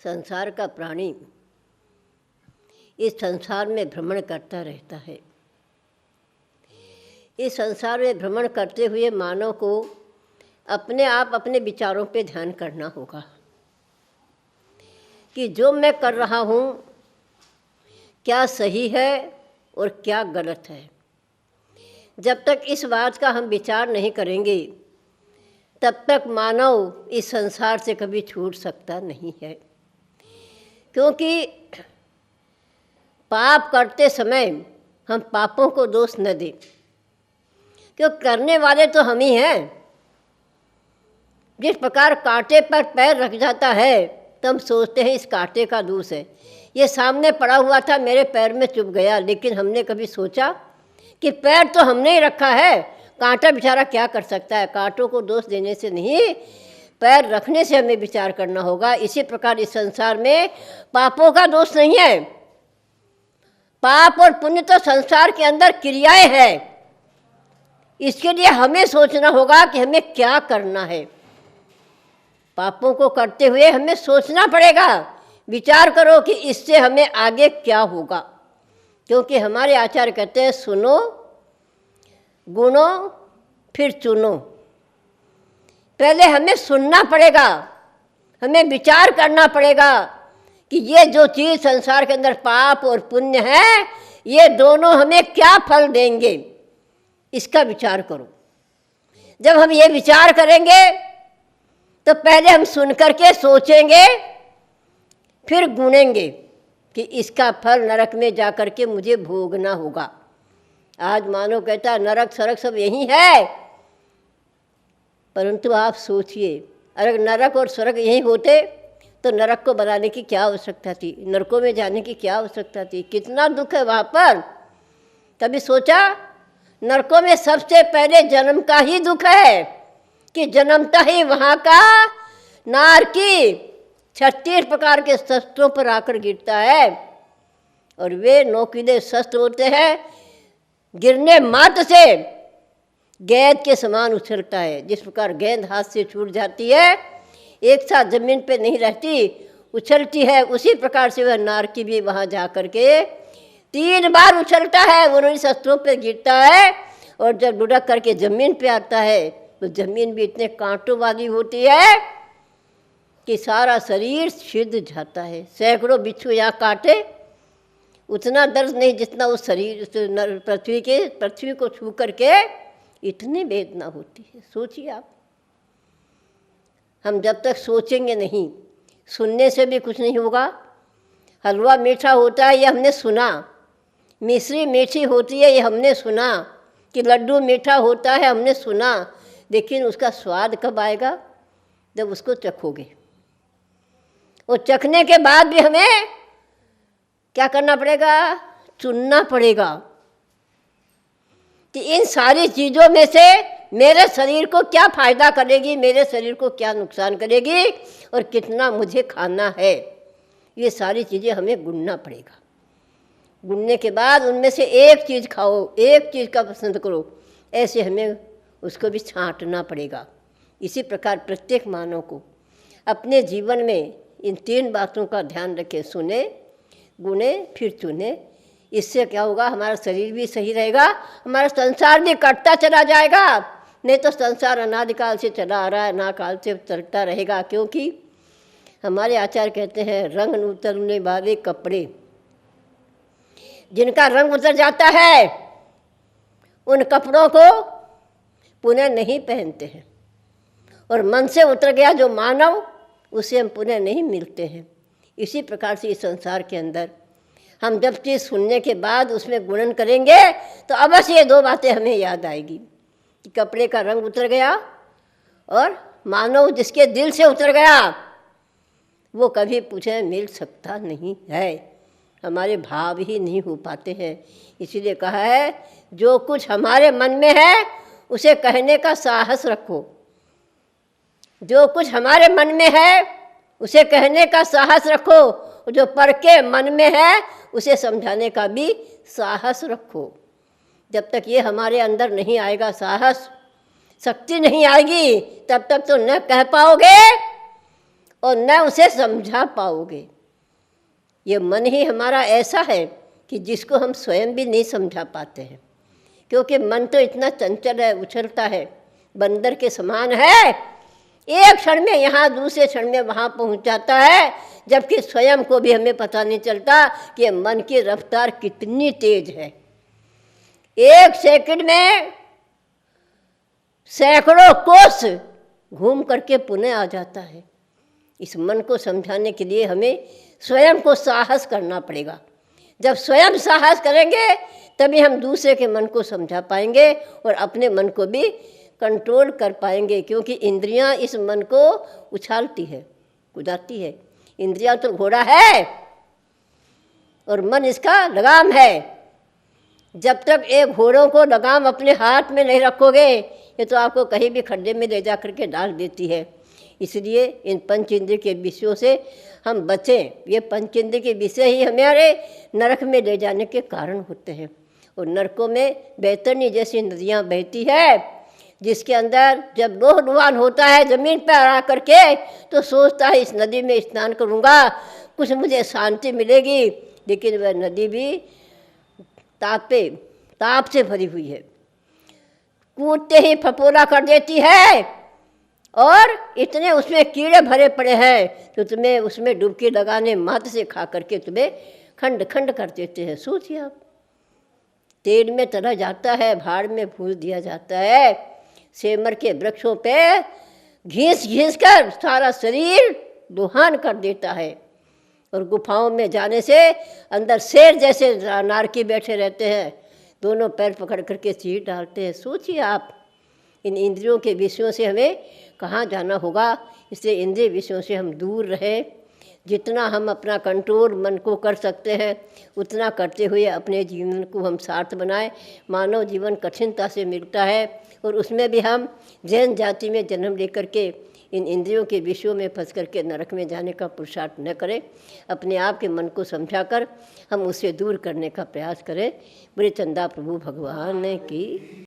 संसार का प्राणी इस संसार में भ्रमण करता रहता है। इस संसार में भ्रमण करते हुए मानव को अपने आप अपने विचारों पे ध्यान करना होगा कि जो मैं कर रहा हूँ क्या सही है और क्या गलत है। जब तक इस बात का हम विचार नहीं करेंगे तब तक मानव इस संसार से कभी छूट सकता नहीं है, क्योंकि पाप करते समय हम पापों को दोष न दें, क्यों करने वाले तो हम ही हैं। जिस प्रकार कांटे पर पैर रख जाता है तो हम सोचते हैं इस कांटे का दोष है, ये सामने पड़ा हुआ था मेरे पैर में चुभ गया, लेकिन हमने कभी सोचा कि पैर तो हमने ही रखा है, कांटा बेचारा क्या कर सकता है। कांटों को दोष देने से नहीं, पैर रखने से हमें विचार करना होगा। इसी प्रकार इस संसार में पापों का दोष नहीं है। पाप और पुण्य तो संसार के अंदर क्रियाएं हैं। इसके लिए हमें सोचना होगा कि हमें क्या करना है। पापों को करते हुए हमें सोचना पड़ेगा, विचार करो कि इससे हमें आगे क्या होगा, क्योंकि हमारे आचार्य कहते हैं सुनो गुनो फिर चुनो। पहले हमें सुनना पड़ेगा, हमें विचार करना पड़ेगा कि ये जो चीज़ संसार के अंदर पाप और पुण्य है, ये दोनों हमें क्या फल देंगे, इसका विचार करो। जब हम ये विचार करेंगे तो पहले हम सुन करके सोचेंगे, फिर गुनेंगे कि इसका फल नरक में जा कर के मुझे भोगना होगा। आज मानो कहता है नरक सरक सब यही है, परंतु आप सोचिए अगर नरक और स्वर्ग यही होते तो नरक को बनाने की क्या आवश्यकता थी, नरकों में जाने की क्या आवश्यकता थी। कितना दुख है वहाँ पर। कभी सोचा नरकों में सबसे पहले जन्म का ही दुख है कि जन्मता ही वहाँ का नारकी 36 प्रकार के शस्त्रों पर आकर गिरता है, और वे नोकीले शस्त्र होते हैं, गिरने मात्र से गेंद के समान उछलता है। जिस प्रकार गेंद हाथ से छूट जाती है, एक साथ जमीन पे नहीं रहती, उछलती है, उसी प्रकार से वह नारकी भी वहाँ जा कर के 3 बार उछलता है, उन्हीं शस्त्रों पे गिरता है, और जब लुढ़क करके ज़मीन पे आता है तो ज़मीन भी इतने कांटों वाली होती है कि सारा शरीर छिद जाता है। सैकड़ों बिच्छू यहाँ काटे, उतना दर्द नहीं जितना उस शरीर पृथ्वी को छू करके इतनी वेदना होती है। सोचिए आप, हम जब तक सोचेंगे नहीं, सुनने से भी कुछ नहीं होगा। हलवा मीठा होता है ये हमने सुना, मिश्री मीठी होती है ये हमने सुना, कि लड्डू मीठा होता है हमने सुना, लेकिन उसका स्वाद कब आएगा, जब उसको चखोगे। और चखने के बाद भी हमें क्या करना पड़ेगा, चुनना पड़ेगा कि इन सारी चीज़ों में से मेरे शरीर को क्या फ़ायदा करेगी, मेरे शरीर को क्या नुकसान करेगी, और कितना मुझे खाना है। ये सारी चीज़ें हमें गुनना पड़ेगा। गुनने के बाद उनमें से एक चीज़ खाओ, एक चीज़ का पसंद करो, ऐसे हमें उसको भी छांटना पड़ेगा। इसी प्रकार प्रत्येक मानव को अपने जीवन में इन 3 बातों का ध्यान रखें, सुने गुने फिर चुने। इससे क्या होगा, हमारा शरीर भी सही रहेगा, हमारा संसार भी कटता चला जाएगा। नहीं तो संसार अनादिकाल से चला आ रहा है, अनादिकाल से चलता रहेगा, क्योंकि हमारे आचार्य कहते हैं रंग उतरने वाले कपड़े, जिनका रंग उतर जाता है उन कपड़ों को पुनः नहीं पहनते हैं, और मन से उतर गया जो मानव, उसे हम पुनः नहीं मिलते हैं। इसी प्रकार से इस संसार के अंदर हम जब चीज़ सुनने के बाद उसमें गुणन करेंगे तो अवश्य ये 2 बातें हमें याद आएगी कि कपड़े का रंग उतर गया, और मानव जिसके दिल से उतर गया वो कभी पूछे मिल सकता नहीं है। हमारे भाव ही नहीं हो पाते हैं। इसीलिए कहा है जो कुछ हमारे मन में है उसे कहने का साहस रखो, जो कुछ हमारे मन में है उसे कहने का साहस रखो, जो पर के मन में है उसे समझाने का भी साहस रखो। जब तक ये हमारे अंदर नहीं आएगा, साहस शक्ति नहीं आएगी, तब तक तो न कह पाओगे और न उसे समझा पाओगे। ये मन ही हमारा ऐसा है कि जिसको हम स्वयं भी नहीं समझा पाते हैं, क्योंकि मन तो इतना चंचल है, उछलता है, बंदर के समान है। एक क्षण में यहाँ, दूसरे क्षण में वहाँ पहुँच जाता है, जबकि स्वयं को भी हमें पता नहीं चलता कि मन की रफ्तार कितनी तेज है। एक सेकंड में सैकड़ों कोस घूम करके पुनः आ जाता है। इस मन को समझाने के लिए हमें स्वयं को साहस करना पड़ेगा। जब स्वयं साहस करेंगे तभी हम दूसरे के मन को समझा पाएंगे और अपने मन को भी कंट्रोल कर पाएंगे, क्योंकि इंद्रियां इस मन को उछालती है, कुदाती है। इंद्रियां तो घोड़ा है और मन इसका लगाम है। जब तक एक घोड़ों को लगाम अपने हाथ में नहीं रखोगे, ये तो आपको कहीं भी खड्डे में ले जा करके डाल देती है। इसलिए इन पंच इंद्रिय के विषयों से हम बचें। ये पंच इंद्रिय के विषय ही हमारे नरक में ले जाने के कारण होते हैं। और नरकों में बैतरनी जैसी नदियाँ बहती है, जिसके अंदर जब लोहडुवान होता है ज़मीन पर आ करके, तो सोचता है इस नदी में स्नान करूँगा, कुछ मुझे शांति मिलेगी, लेकिन वह नदी भी ताप से भरी हुई है। कूदते ही फपोला कर देती है और इतने उसमें कीड़े भरे पड़े हैं तो तुम्हें उसमें डुबकी लगाने मात्र से खा करके तुम्हें खंड खंड कर देते हैं। सोचिए आप, तेल में तला जाता है, भाड़ में भून दिया जाता है, सेमर के वृक्षों पे घींस घींस कर सारा शरीर दुहान कर देता है। और गुफाओं में जाने से अंदर शेर जैसे नारकी बैठे रहते हैं, दोनों पैर पकड़ करके चीर डालते हैं। सोचिए आप, इन इंद्रियों के विषयों से हमें कहाँ जाना होगा। इसलिए इंद्रिय विषयों से हम दूर रहें। जितना हम अपना कंट्रोल मन को कर सकते हैं उतना करते हुए अपने जीवन को हम सार्थ बनाएं। मानव जीवन कठिनता से मिलता है और उसमें भी हम जैन जाति में जन्म लेकर के इन इंद्रियों के विषयों में फंस करके नरक में जाने का पुरुषार्थ न करें। अपने आप के मन को समझाकर हम उसे दूर करने का प्रयास करें। बोले चंदा प्रभु भगवान की।